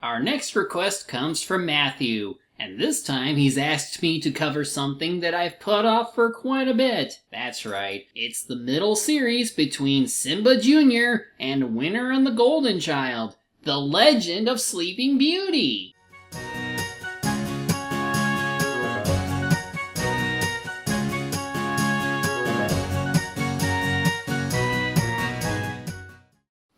Our next request comes from Matthew, and this time he's asked me to cover something that I've put off for quite a bit. That's right, it's the middle series between Simba Jr. and Winner and the Golden Child, The Legend of Sleeping Beauty.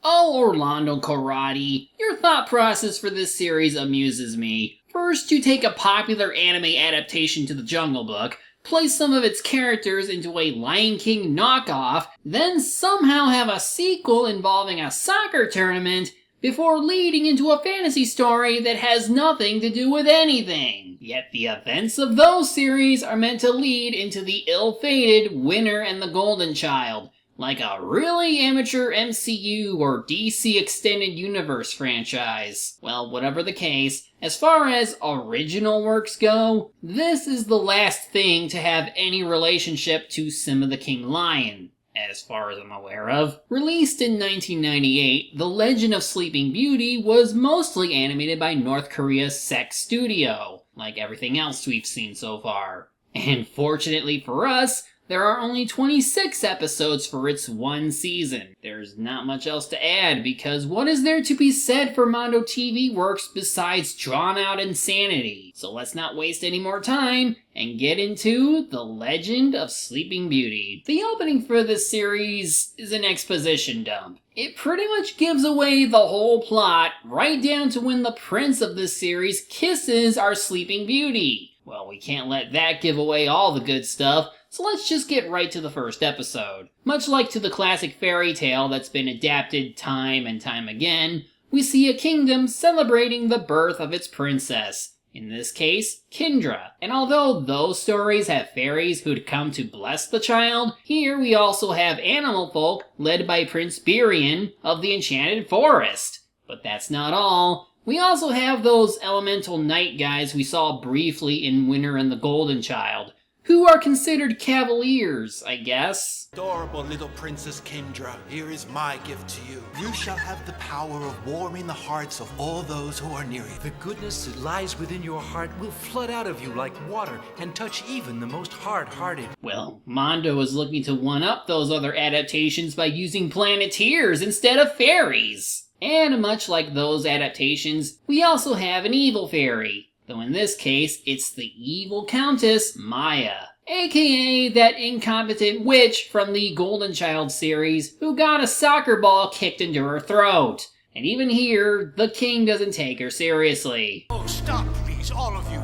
Oh, Orlando Karate, your thought process for this series amuses me. First, you take a popular anime adaptation to the Jungle Book, place some of its characters into a Lion King knockoff, then somehow have a sequel involving a soccer tournament, before leading into a fantasy story that has nothing to do with anything. Yet the events of those series are meant to lead into the ill-fated Winner and the Golden Child, like a really amateur MCU or DC Extended Universe franchise. Well, whatever the case, as far as original works go, this is the last thing to have any relationship to Simba the King Lion, as far as I'm aware of. Released in 1998, The Legend of Sleeping Beauty was mostly animated by North Korea's Sec Studio, like everything else we've seen so far. And fortunately for us, there are only 26 episodes for its one season. There's not much else to add, because what is there to be said for Mondo TV Works besides drawn-out insanity? So let's not waste any more time and get into The Legend of Sleeping Beauty. The opening for this series is an exposition dump. It pretty much gives away the whole plot, right down to when the prince of this series kisses our Sleeping Beauty. Well, we can't let that give away all the good stuff, so let's just get right to the first episode. Much like to the classic fairy tale that's been adapted time and time again, we see a kingdom celebrating the birth of its princess, in this case, Kindra. And although those stories have fairies who'd come to bless the child, here we also have animal folk led by Prince Birian of the Enchanted Forest. But that's not all. We also have those elemental night guys we saw briefly in Winner and the Golden Child, who are considered cavaliers, I guess. Adorable little Princess Kindra, here is my gift to you. You shall have the power of warming the hearts of all those who are near you. The goodness that lies within your heart will flood out of you like water and touch even the most hard-hearted. Well, Mondo is looking to one-up those other adaptations by using planeteers instead of fairies. And much like those adaptations, we also have an evil fairy, though in this case, it's the evil Countess Maya, aka that incompetent witch from the Golden Child series who got a soccer ball kicked into her throat. And even here, the king doesn't take her seriously. Oh, stop, please, all of you.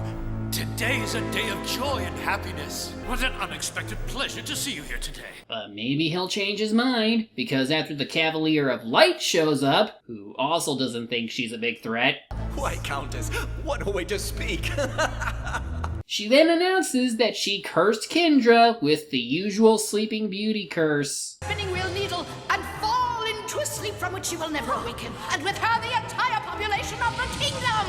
Today is a day of joy and happiness. What an unexpected pleasure to see you here today. But maybe he'll change his mind, because after the Cavalier of Light shows up, who also doesn't think she's a big threat. Why, Countess, what a way to speak. She then announces that she cursed Kindra with the usual Sleeping Beauty curse. Spinning wheel needle and fall into a sleep from which she will never awaken, and with her the entire population of the kingdom.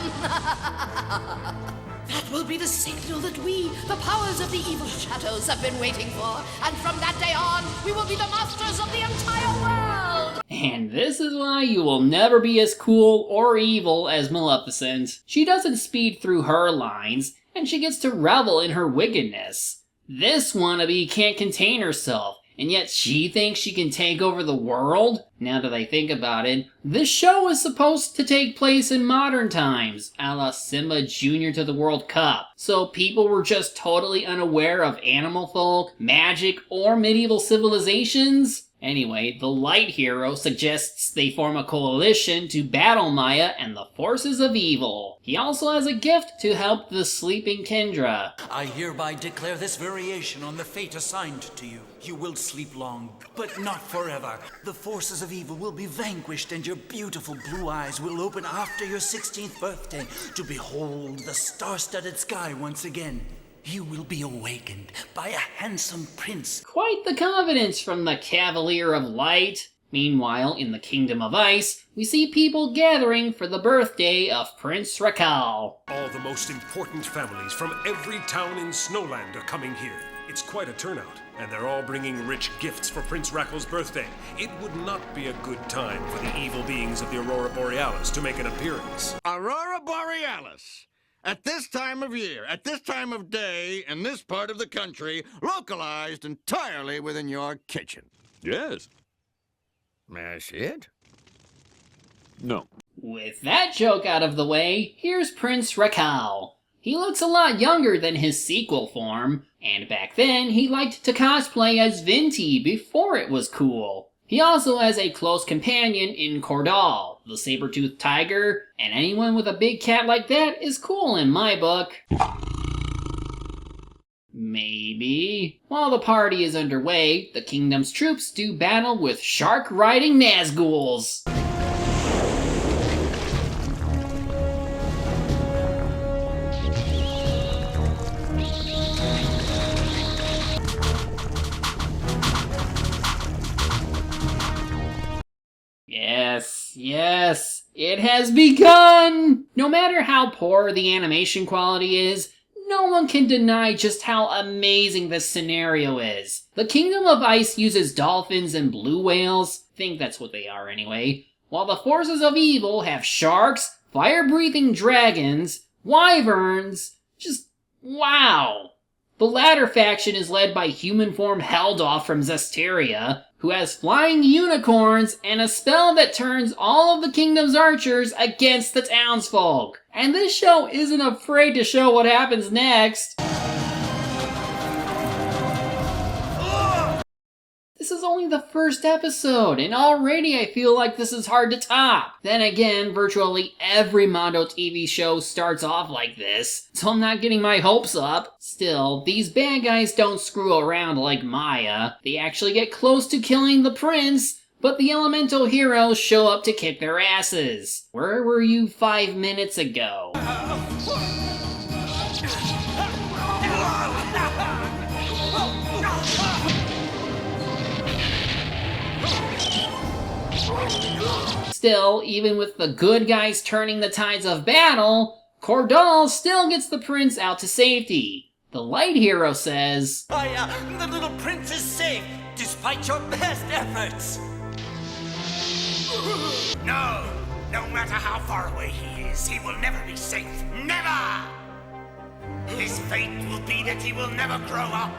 That will be the signal that we, the powers of the evil shadows, have been waiting for, and from that day on, we will be the masters of the entire world! And this is why you will never be as cool or evil as Maleficent. She doesn't speed through her lines, and she gets to revel in her wickedness. This wannabe can't contain herself, and yet she thinks she can take over the world? Now that I think about it, this show is supposed to take place in modern times, a la Simba Jr. to the World Cup. So people were just totally unaware of animal folk, magic, or medieval civilizations? Anyway, the Light Hero suggests they form a coalition to battle Maya and the forces of evil. He also has a gift to help the sleeping Kindra. I hereby declare this variation on the fate assigned to you. You will sleep long, but not forever. The forces of evil will be vanquished, and your beautiful blue eyes will open after your 16th birthday to behold the star-studded sky once again. You will be awakened by a handsome prince. Quite the confidence from the Cavalier of Light. Meanwhile, in the Kingdom of Ice, we see people gathering for the birthday of Prince Raal. All the most important families from every town in Snowland are coming here. It's quite a turnout, and they're all bringing rich gifts for Prince Rachel's birthday. It would not be a good time for the evil beings of the Aurora Borealis to make an appearance. Aurora Borealis. At this time of year, at this time of day, in this part of the country, localized entirely within your kitchen. Yes. May I see it? No. With that joke out of the way, here's Prince Raal. He looks a lot younger than his sequel form, and back then he liked to cosplay as Vinti before it was cool. He also has a close companion in Cordal, the saber-toothed tiger, and anyone with a big cat like that is cool in my book. Maybe. While the party is underway, the kingdom's troops do battle with shark-riding Nazguls. Yes, it has begun! No matter how poor the animation quality is, no one can deny just how amazing this scenario is. The Kingdom of Ice uses dolphins and blue whales, think that's what they are anyway, while the forces of evil have sharks, fire-breathing dragons, wyverns, just wow! The latter faction is led by human form Heldolf from Zestiria, who has flying unicorns and a spell that turns all of the kingdom's archers against the townsfolk. And this show isn't afraid to show what happens next. This is only the first episode, and already I feel like this is hard to top. Then again, virtually every Mondo TV show starts off like this, so I'm not getting my hopes up. Still, these bad guys don't screw around like Maya. They actually get close to killing the prince, but the elemental heroes show up to kick their asses. Where were you 5 minutes ago? Still, even with the good guys turning the tides of battle, Cordal still gets the prince out to safety. The light hero says, The little prince is safe, despite your best efforts. No matter how far away he is, he will never be safe. Never! His fate will be that he will never grow up.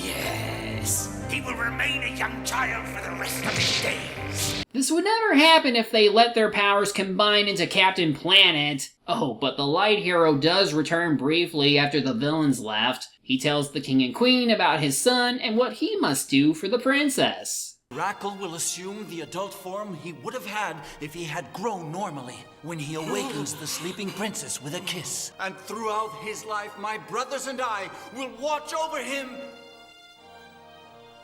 Yes, he will remain a young child for the rest of his days. This would never happen if they let their powers combine into Captain Planet. Oh, but the light hero does return briefly after the villains left. He tells the king and queen about his son and what he must do for the princess. Raal will assume the adult form he would have had if he had grown normally, when he awakens the sleeping princess with a kiss. And throughout his life, my brothers and I will watch over him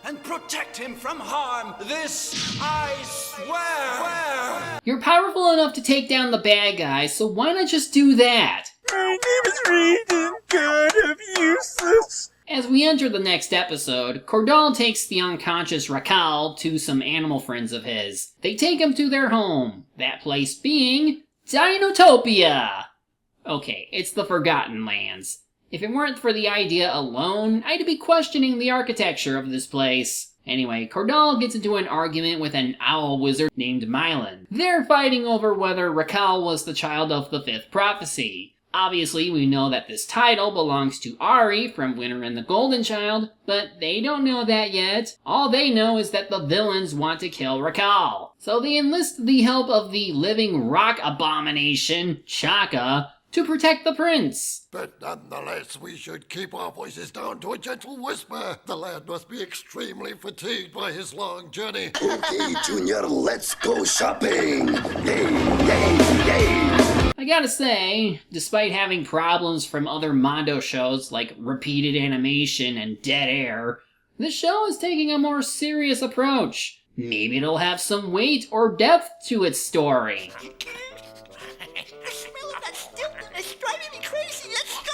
and protect him from harm. This I swear. You're powerful enough to take down the bad guys, so why not just do that? My name is Regan, God of useless. As we enter the next episode, Cordal takes the unconscious Raal to some animal friends of his. They take him to their home, that place being Dinotopia. Okay, it's the Forgotten Lands. If it weren't for the idea alone, I'd be questioning the architecture of this place. Anyway, Cordal gets into an argument with an owl wizard named Mylan. They're fighting over whether Raal was the child of the fifth prophecy. Obviously, we know that this title belongs to Ari from Winter and the Golden Child, but they don't know that yet. All they know is that the villains want to kill Raal. So they enlist the help of the living rock abomination, Chaka, to protect the prince. But nonetheless, we should keep our voices down to a gentle whisper. The lad must be extremely fatigued by his long journey. Okay, Junior, let's go shopping. Yay, yay, yay. I gotta say, despite having problems from other Mondo shows like repeated animation and dead air, this show is taking a more serious approach. Maybe it'll have some weight or depth to its story. The smell of that stilton is driving me crazy. Let's go.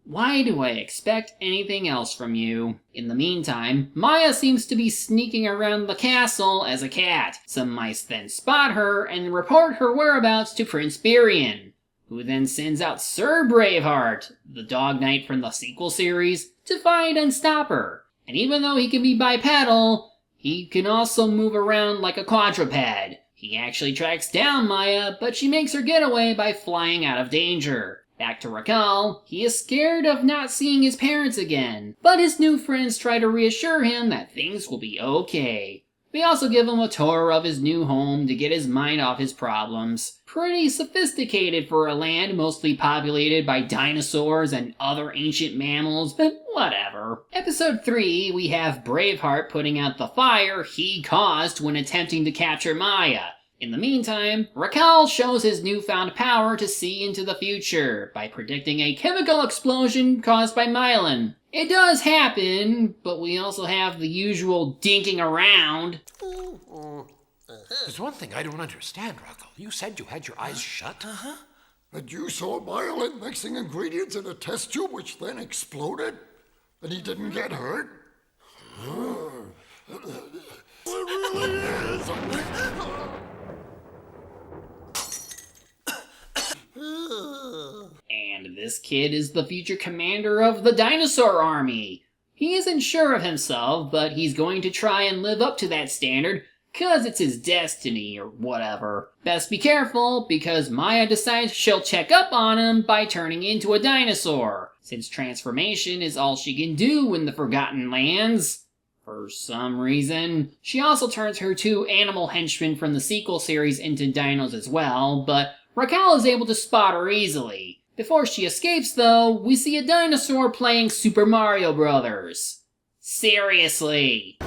Why do I expect anything else from you? In the meantime, Maya seems to be sneaking around the castle as a cat. Some mice then spot her and report her whereabouts to Prince Birian. who then sends out Sir Braveheart, the Dog Knight from the sequel series, to find and stop her. And even though he can be bipedal, he can also move around like a quadruped. He actually tracks down Maya, but she makes her getaway by flying out of danger. Back to Raal, he is scared of not seeing his parents again, but his new friends try to reassure him that things will be okay. They also give him a tour of his new home to get his mind off his problems. Pretty sophisticated for a land mostly populated by dinosaurs and other ancient mammals, but whatever. Episode 3, we have Braveheart putting out the fire he caused when attempting to capture Maya. In the meantime, Raal shows his newfound power to see into the future by predicting a chemical explosion caused by myelin. It does happen, but we also have the usual dinking around. There's one thing I don't understand, Raal. You said you had your eyes shut? And you saw myelin mixing ingredients in a test tube which then exploded? And he didn't get hurt? It really is! And this kid is the future commander of the dinosaur army. He isn't sure of himself, but he's going to try and live up to that standard, cause it's his destiny or whatever. Best be careful, because Maya decides she'll check up on him by turning into a dinosaur, since transformation is all she can do in the Forgotten Lands. For some reason. She also turns her 2 animal henchmen from the sequel series into dinos as well, but Raal is able to spot her easily. Before she escapes, though, we see a dinosaur playing Super Mario Brothers. Seriously.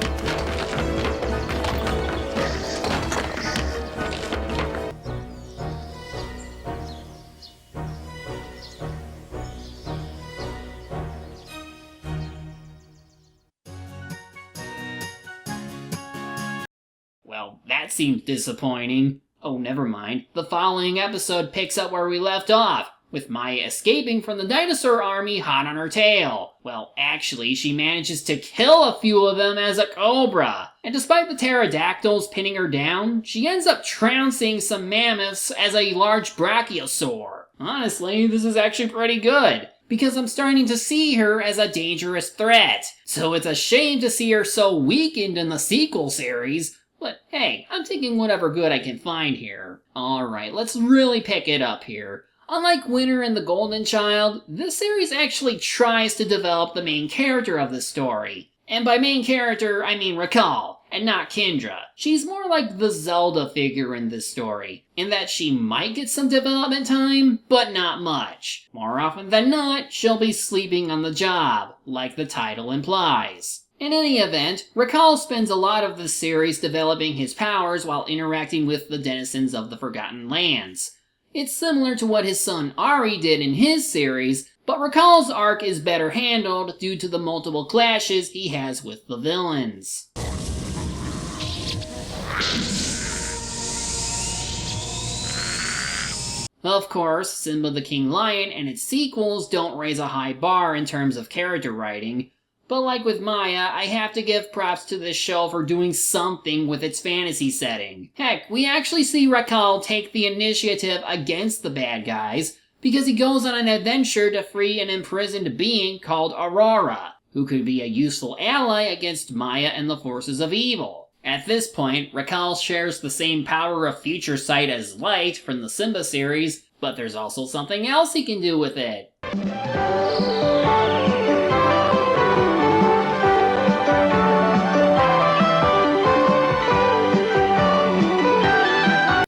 Well, that seemed disappointing. Oh, never mind. The following episode picks up where we left off, with Maya escaping from the dinosaur army hot on her tail. Well, actually, she manages to kill a few of them as a cobra. And despite the pterodactyls pinning her down, she ends up trouncing some mammoths as a large brachiosaur. Honestly, this is actually pretty good, because I'm starting to see her as a dangerous threat. So it's a shame to see her so weakened in the sequel series. But hey, I'm taking whatever good I can find here. Alright, let's really pick it up here. Unlike Winter and the Golden Child, this series actually tries to develop the main character of the story. And by main character, I mean Raal, and not Kindra. She's more like the Zelda figure in this story, in that she might get some development time, but not much. More often than not, she'll be sleeping on the job, like the title implies. In any event, Raal spends a lot of this series developing his powers while interacting with the denizens of the Forgotten Lands. It's similar to what his son Ari did in his series, but Raal's arc is better handled due to the multiple clashes he has with the villains. Of course, Simba the King Lion and its sequels don't raise a high bar in terms of character writing, but like with Maya, I have to give props to this show for doing something with its fantasy setting. Heck, we actually see Raal take the initiative against the bad guys, because he goes on an adventure to free an imprisoned being called Aurora, who could be a useful ally against Maya and the forces of evil. At this point, Raal shares the same power of future sight as Light from the Simba series, but there's also something else he can do with it.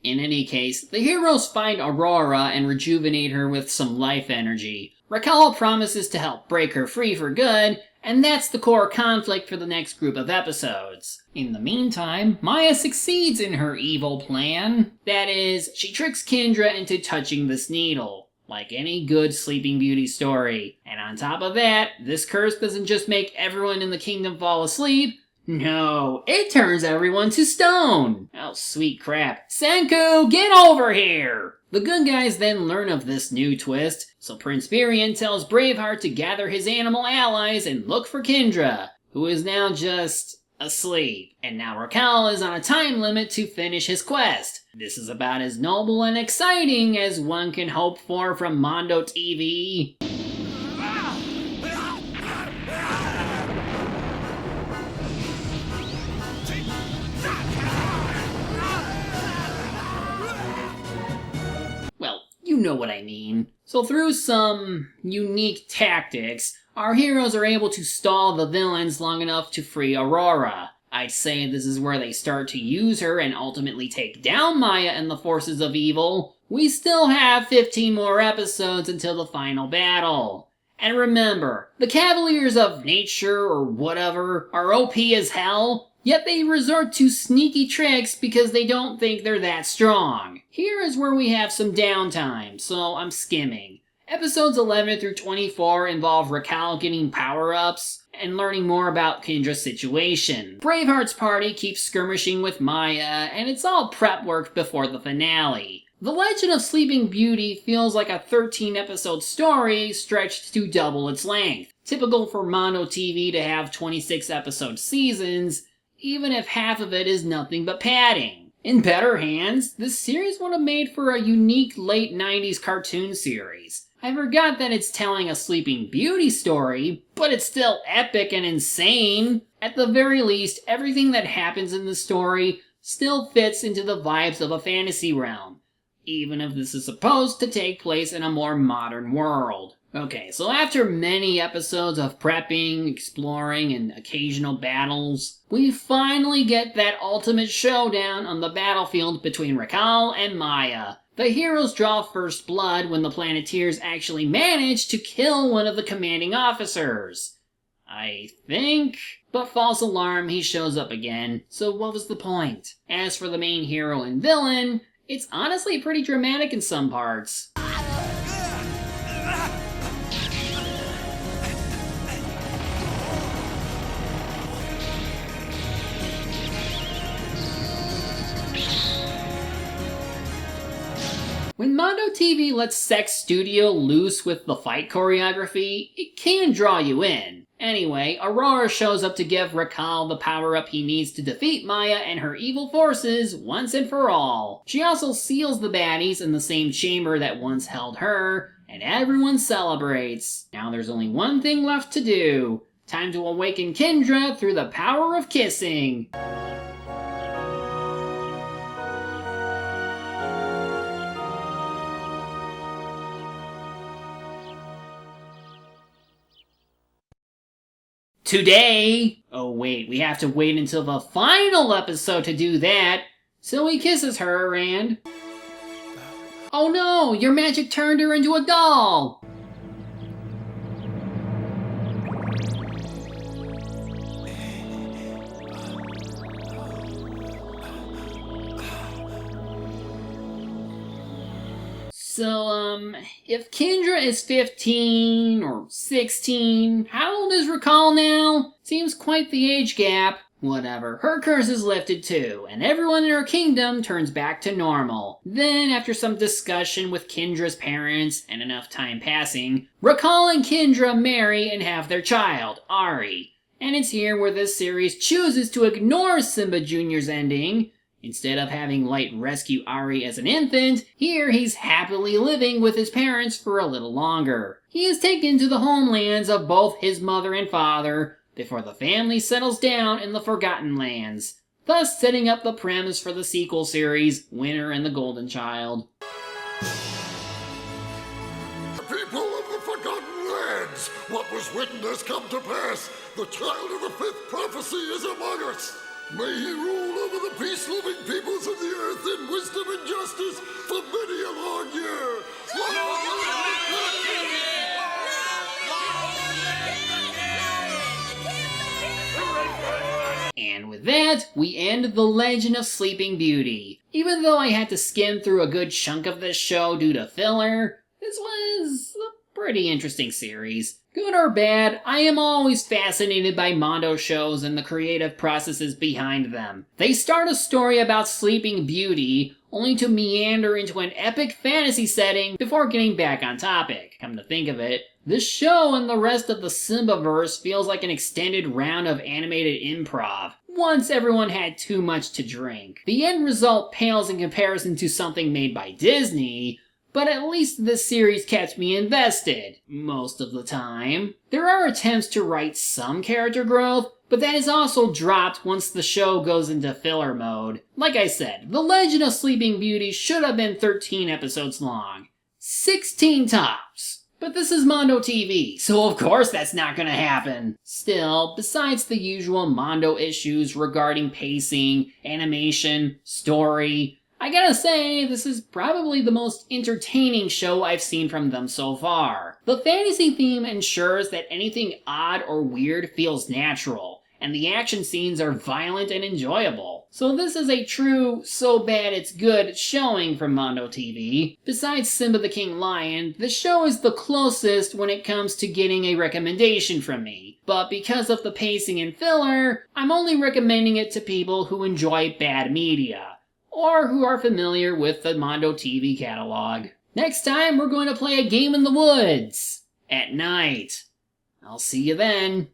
In any case, the heroes find Aurora and rejuvenate her with some life energy. Raal promises to help break her free for good, and that's the core conflict for the next group of episodes. In the meantime, Maya succeeds in her evil plan. That is, she tricks Kindra into touching this needle, like any good Sleeping Beauty story. And on top of that, this curse doesn't just make everyone in the kingdom fall asleep, no, it turns everyone to stone! Oh, sweet crap. Senku, get over here! The good guys then learn of this new twist, so Prince Birian tells Braveheart to gather his animal allies and look for Kindra, who is now just asleep. And now Raal is on a time limit to finish his quest. This is about as noble and exciting as one can hope for from Mondo TV. Well, you know what I mean. So through some unique tactics, our heroes are able to stall the villains long enough to free Aurora. I'd say this is where they start to use her and ultimately take down Maya and the forces of evil. We still have 15 more episodes until the final battle. And remember, the Cavaliers of Nature or whatever are OP as hell, yet they resort to sneaky tricks because they don't think they're that strong. Here is where we have some downtime, so I'm skimming. Episodes 11 through 24 involve Raal getting power-ups and learning more about Kindra's situation. Braveheart's party keeps skirmishing with Maya, and it's all prep work before the finale. The Legend of Sleeping Beauty feels like a 13-episode story stretched to double its length. Typical for Mondo TV to have 26-episode seasons, even if half of it is nothing but padding. In better hands, this series would have made for a unique late 90s cartoon series. I forgot that it's telling a Sleeping Beauty story, but it's still epic and insane. At the very least, everything that happens in the story still fits into the vibes of a fantasy realm, even if this is supposed to take place in a more modern world. Okay, so after many episodes of prepping, exploring, and occasional battles, we finally get that ultimate showdown on the battlefield between Raal and Maya. The heroes draw first blood when the Planeteers actually manage to kill one of the commanding officers. I think? But false alarm, he shows up again, so what was the point? As for the main hero and villain, it's honestly pretty dramatic in some parts. When Mondo TV lets Sex Studio loose with the fight choreography, it can draw you in. Anyway, Aurora shows up to give Raal the power-up he needs to defeat Maya and her evil forces once and for all. She also seals the baddies in the same chamber that once held her, and everyone celebrates. Now there's only one thing left to do. Time to awaken Kindra through the power of kissing. Today! Oh wait, we have to wait until the final episode to do that. So he kisses her and... Oh no, your magic turned her into a doll! So, if Kindra is 15 or 16, how old is Raal now? Seems quite the age gap. Whatever, her curse is lifted too, and everyone in her kingdom turns back to normal. Then, after some discussion with Kindra's parents and enough time passing, Raal and Kindra marry and have their child, Ari. And it's here where this series chooses to ignore Simba Jr.'s ending. Instead of having Light rescue Ari as an infant, here he's happily living with his parents for a little longer. He is taken to the homelands of both his mother and father before the family settles down in the Forgotten Lands, thus setting up the premise for the sequel series, Winter and the Golden Child. People of the Forgotten Lands, what was written has come to pass. The child of the fifth prophecy is among us. May he rule over the peace-loving peoples of the earth in wisdom and justice for many a long year. And with that, we end The Legend of Sleeping Beauty. Even though I had to skim through a good chunk of this show due to filler, this was a pretty interesting series. Good or bad, I am always fascinated by Mondo shows and the creative processes behind them. They start a story about Sleeping Beauty, only to meander into an epic fantasy setting before getting back on topic. Come to think of it, this show and the rest of the Simbaverse feels like an extended round of animated improv. once everyone had too much to drink. The end result pales in comparison to something made by Disney, but at least this series kept me invested, most of the time. There are attempts to write some character growth, but that is also dropped once the show goes into filler mode. Like I said, The Legend of Sleeping Beauty should have been 13 episodes long. 16 tops. But this is Mondo TV, so of course that's not gonna happen. Still, besides the usual Mondo issues regarding pacing, animation, story, I gotta say, this is probably the most entertaining show I've seen from them so far. The fantasy theme ensures that anything odd or weird feels natural, and the action scenes are violent and enjoyable. So this is a true, so bad it's good showing from Mondo TV. Besides Simba the King Lion, the show is the closest when it comes to getting a recommendation from me. But because of the pacing and filler, I'm only recommending it to people who enjoy bad media, or who are familiar with the Mondo TV catalog. Next time, we're going to play a game in the woods. At night. I'll see you then.